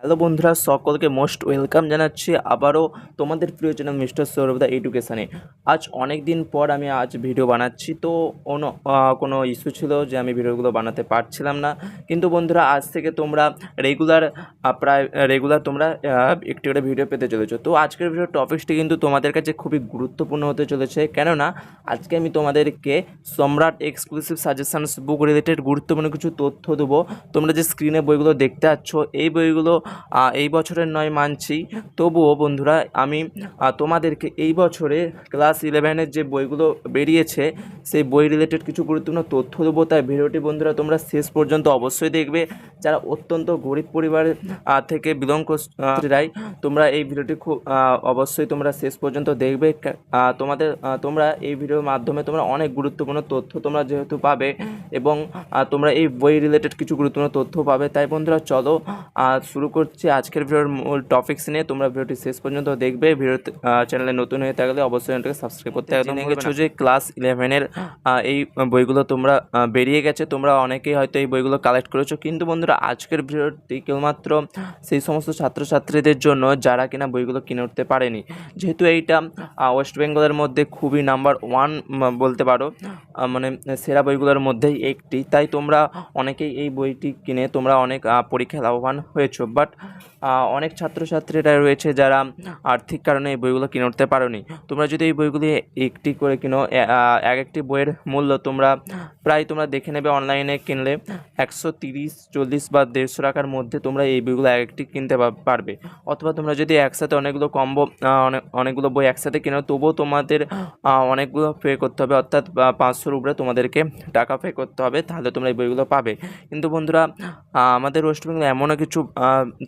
Hello বন্ধুরা, সকলকে most welcome জানাচ্ছি আবারও তোমাদের প্রিয় চ্যানেল মিস্টার সৌরভ দা এডুকেশানে। আজ অনেক দিন পর আমি ভিডিও বানাচ্ছি। তো কোনো ইস্যু ছিল যে আমি ভিডিওগুলো বানাতে পারছিলাম না, কিন্তু বন্ধুরা আজ থেকে তোমরা প্রায় রেগুলার তোমরা একটি করে ভিডিও পেতে চলেছো। তো আজকের ভিডিও টপিকসটি কিন্তু তোমাদের কাছে খুবই গুরুত্বপূর্ণ হতে চলেছে, কেননা আজকে আমি তোমাদেরকে সম্রাট এক্সক্লুসিভ সাজেশনস বুক রিলেটেড গুরুত্বপূর্ণ কিছু তথ্য দেবো। তোমরা যে স্ক্রিনে বইগুলো দেখতে পাচ্ছ, এই বইগুলো এই বছরের নয় মানছি, তবুও বন্ধুরা আমি তোমাদেরকে এই বছরে ক্লাস 11-এর যে বইগুলো বেরিয়েছে সেই বই রিলেটেড কিছু গুরুত্বপূর্ণ তথ্য দেবো। তাই ভিডিওটি বন্ধুরা তোমরা শেষ পর্যন্ত অবশ্যই দেখবে। যারা অত্যন্ত গরিব পরিবারের থেকে বিলং করছিরাই তোমরা এই ভিডিওটি খুব অবশ্যই তোমরা শেষ পর্যন্ত দেখবে। তোমরা এই ভিডিওর মাধ্যমে তোমরা অনেক গুরুত্বপূর্ণ তথ্য তোমরা যেহেতু পাবে, এবং তোমরা এই বই রিলেটেড কিছু গুরুত্বপূর্ণ তথ্য পাবে। তাই বন্ধুরা চলো শুরু করছি আজকের ভিডিওর মূল টপিকস নিয়ে। তোমরা ভিডিওটি শেষ পর্যন্ত দেখবে। ভিডিওতে চ্যানেলে নতুন হয়ে থাকলে অবশ্যই চ্যানেলটাকে সাবস্ক্রাইব করতে একদম ভুলবে না। যে ক্লাস 11-এর এই বইগুলো তোমরা বেরিয়ে গেছে, তোমরা অনেকেই হয়তো এই বইগুলো কালেক্ট করেছো, কিন্তু বন্ধুরা আজকের ভিডিওটি কেবলমাত্র সেই সমস্ত ছাত্রছাত্রীদের জন্য যারা কিনা বইগুলো কিনে উঠতে পারেনি। যেহেতু এইটা ওয়েস্ট বেঙ্গলের মধ্যে খুবই নাম্বার 1 বলতে পারো, মানে সেরা বইগুলোর মধ্যেই একটি, তাই তোমরা অনেকেই এই বইটি কিনে তোমরা অনেক পরীক্ষায় লাভবান হয়েছো। বাট অনেক ছাত্রছাত্রীরা রয়েছে যারা আর্থিক কারণে এই বইগুলো কিনে উঠতে পারোনি। তোমরা যদি এই বইগুলি একটি করে কিনো, এক একটি বইয়ের মূল্য তোমরা দেখে নেবে অনলাইনে কিনলে 130, 40 বা 150 টাকার মধ্যে তোমরা এই বইগুলো এক একটি কিনতে পারবে। অথবা তোমরা যদি একসাথে অনেকগুলো বই একসাথে কিনো, তবুও তোমাদের অনেকগুলো পে করতে হবে, অর্থাৎ 500-র উপরে তোমাদেরকে টাকা পে করতে হবে, তাহলে তোমরা এই বইগুলো পাবে। কিন্তু বন্ধুরা আমাদের ওয়েস্ট বেঙ্গলে এমনও কিছু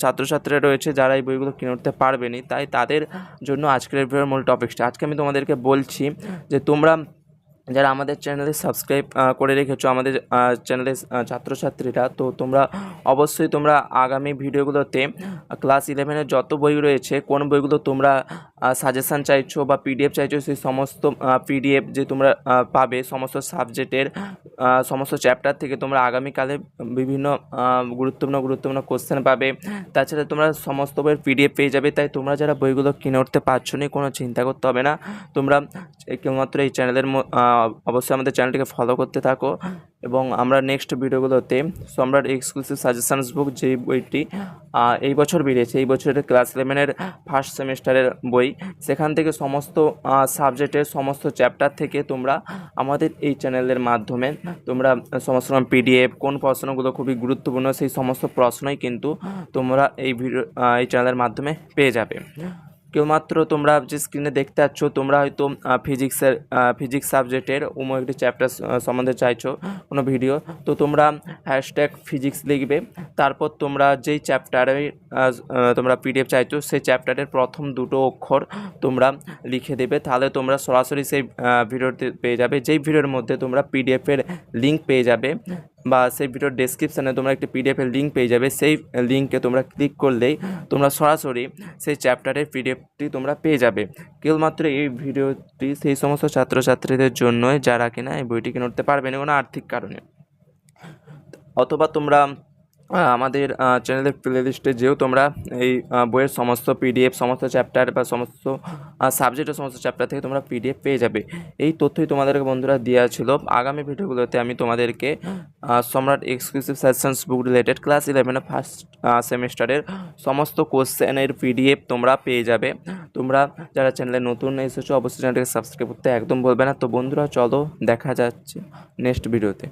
ছাত্রছাত্রীরা রয়েছে যারা এই বইগুলো কিনে উঠতে পারবেনি। তাই তাদের জন্য আজকের ভিডিওর মূল টপিকটা আজকে আমি তোমাদেরকে বলছি যে তোমরা যারা আমাদের চ্যানেলে সাবস্ক্রাইব করে রেখেছো, আমাদের চ্যানেলের ছাত্রছাত্রীরা, তো তোমরা অবশ্যই তোমরা আগামী ভিডিওগুলোতে ক্লাস 11-এর যত বই রয়েছে, কোন বইগুলো তোমরা সাজেশান চাইছো বা পিডিএফ চাইছো, সেই সমস্ত পিডিএফ যে তোমরা পাবে সমস্ত সাবজেক্টের সমস্ত চ্যাপ্টার থেকে তোমরা আগামীকালে বিভিন্ন গুরুত্বপূর্ণ কোশ্চেন পাবে। তাছাড়া তোমরা সমস্ত বইয়ের পিডিএফ পেয়ে যাবে। তাই তোমরা যারা বইগুলো কিনে উঠতে পারছো না, কোনো চিন্তা করতে হবে না। তোমরা কেবলমাত্র এই চ্যানেলের অবশ্যই আমাদের চ্যানেলটিকে ফলো করতে থাকো, এবং আমরা নেক্সট ভিডিওগুলোতে সম্রাট এক্সক্লুসিভ সাজেশনস বুক যে বইটি এই বছর বেরিয়েছে, এই বছরের ক্লাস 11-এর ফার্স্ট সেমিস্টারের বই, সেখান থেকে সমস্ত সাবজেক্টের সমস্ত চ্যাপ্টার থেকে তোমরা আমাদের এই চ্যানেলের মাধ্যমে তোমরা সমস্ত পিডিএফ, কোন প্রশ্নগুলো খুবই গুরুত্বপূর্ণ, সেই সমস্ত প্রশ্নই কিন্তু তোমরা এই চ্যানেলের মাধ্যমে পেয়ে যাবে। কেবলমাত্র তোমরা যে স্ক্রিনে দেখতে পাচ্ছ, তোমরা হয়তো ফিজিক্স সাবজেক্টের একটি চ্যাপ্টার সম্বন্ধে চাইছো কোনো ভিডিও, তো তোমরা #ফিজিক্স লিখবে। তারপর তোমরা যেই চ্যাপ্টারে তোমরা পিডিএফ চাইছো, সেই চ্যাপ্টারের প্রথম দুটো অক্ষর তোমরা লিখে দেবে, তাহলে তোমরা সরাসরি সেই ভিডিওতে পেয়ে যাবে। যেই ভিডিওর মধ্যে তোমরা পিডিএফের লিঙ্ক পেয়ে যাবে, বা সেই ভিডিওর ডেসক্রিপশানে তোমরা একটি পিডিএফের লিঙ্ক পেয়ে যাবে, সেই লিঙ্কে তোমরা ক্লিক করলেই তোমরা সরাসরি সেই চ্যাপ্টারের পিডিএফটি তোমরা পেয়ে যাবে। কেবলমাত্র এই ভিডিওটি সেই সমস্ত ছাত্রছাত্রীদের জন্যই যারা কিনা এই বইটি কিনে উঠতে পারবে না কোনো আর্থিক কারণে। অথবা তোমরা আমাদের চ্যানেলের প্লেলিস্টে যেও তোমরা এই বইয়ের সমস্ত পিডিএফ, সমস্ত চ্যাপ্টার বা সমস্ত সাবজেক্টের সমস্ত চ্যাপ্টার থেকে তোমরা পিডিএফ পেয়ে যাবে। এই তথ্যই তোমাদেরকে বন্ধুরা দেওয়া ছিল। আগামী ভিডিওগুলোতে আমি তোমাদেরকে সম্রাট এক্সক্লুসিভ সাজেশনস বুক রিলেটেড ক্লাস 11-এর ফার্স্ট সেমিস্টারের সমস্ত কোশ্চেনের পিডিএফ তোমরা পেয়ে যাবে। তোমরা যারা চ্যানেলে নতুন এসেছো অবশ্যই চ্যানেলটাকে সাবস্ক্রাইব করতে একদম বলবে না। তো বন্ধুরা চলো দেখা যাচ্ছে নেক্সট ভিডিওতে।